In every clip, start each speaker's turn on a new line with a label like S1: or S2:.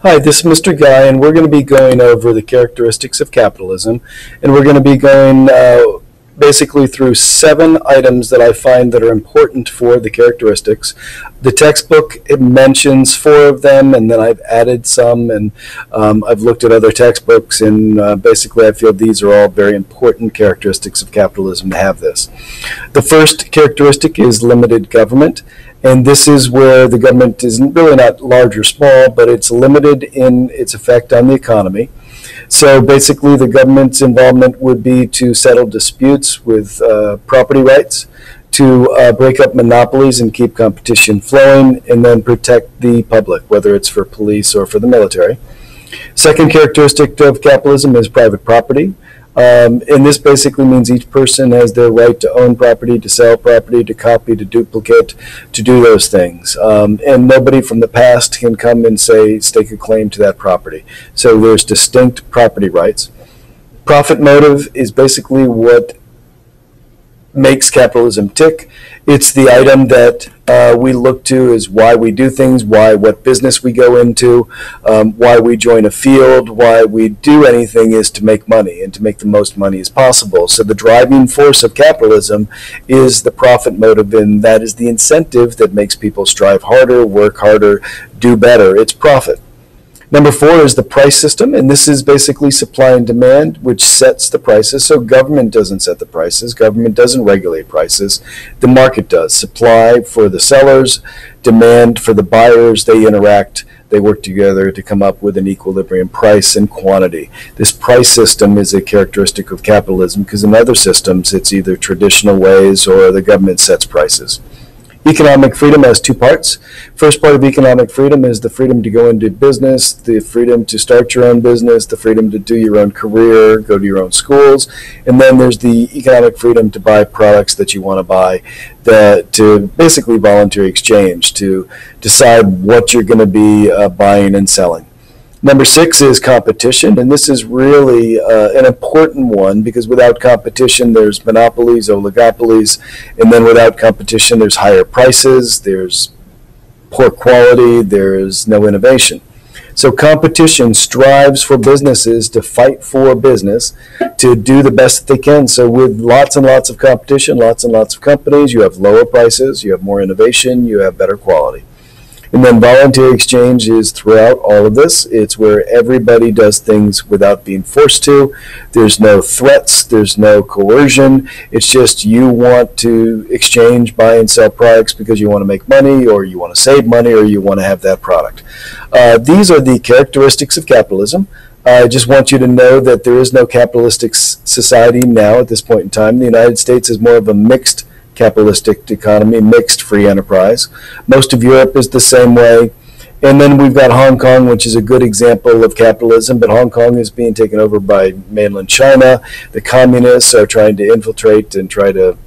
S1: Hi, this is Mr. Guy, and we're going to be going over the characteristics of capitalism, and we're going to be going basically through 7 items that I find that are important for the characteristics. The textbook, it mentions 4 of them, and then I've added some, and I've looked at other textbooks, and basically I feel these are all very important characteristics of capitalism to have this. The first characteristic is limited government. And this is where the government is really not large or small, but it's limited in its effect on the economy. So basically the government's involvement would be to settle disputes with property rights, to break up monopolies and keep competition flowing, and then protect the public, whether it's for police or for the military. Second characteristic of capitalism is private property. And this basically means each person has their right to own property, to sell property, to copy, to duplicate, to do those things. And nobody from the past can come and say, stake a claim to that property. So there's distinct property rights. Profit motive is basically what makes capitalism tick. It's the item that we look to as why we do things, what business we go into, why we join a field, why we do anything is to make money and to make the most money as possible. So the driving force of capitalism is the profit motive, and that is the incentive that makes people strive harder, work harder, do better. It's profit. Number 4 is the price system, and this is basically supply and demand, which sets the prices. So government doesn't set the prices. Government doesn't regulate prices. The market does. Supply for the sellers, demand for the buyers. They interact. They work together to come up with an equilibrium price and quantity. This price system is a characteristic of capitalism because in other systems it's either traditional ways or the government sets prices. Economic freedom has 2 parts. First part of economic freedom is the freedom to go into business, the freedom to start your own business, the freedom to do your own career, go to your own schools, and then there's the economic freedom to buy products that you want to buy, to basically voluntary exchange, to decide what you're going to be buying and selling. Number 6 is competition, and this is really an important one because without competition there's monopolies, oligopolies, and then without competition there's higher prices, there's poor quality, there's no innovation. So competition strives for businesses to fight for business, to do the best that they can. So with lots and lots of competition, lots and lots of companies, you have lower prices, you have more innovation, you have better quality. And then voluntary exchange is throughout all of this. It's where everybody does things without being forced to. There's no threats. There's no coercion. It's just you want to exchange, buy and sell products because you want to make money or you want to save money or you want to have that product. These are the characteristics of capitalism. I just want you to know that there is no capitalistic society now at this point in time. The United States is more of a mixed capitalistic economy, mixed free enterprise. Most of Europe is the same way. And then we've got Hong Kong, which is a good example of capitalism, but Hong Kong is being taken over by mainland China. The communists are trying to infiltrate and try to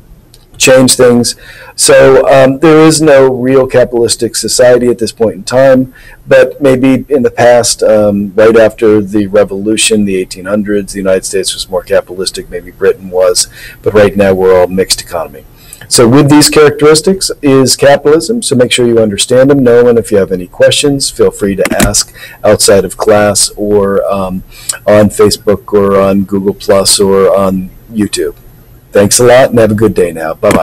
S1: change things. So there is no real capitalistic society at this point in time, but maybe in the past, right after the revolution, the 1800s, the United States was more capitalistic, maybe Britain was, but right now we're all mixed economy. So with these characteristics is capitalism, so make sure you understand them, know them, and if you have any questions, feel free to ask outside of class or on Facebook or on Google Plus or on YouTube. Thanks a lot and have a good day now. Bye-bye.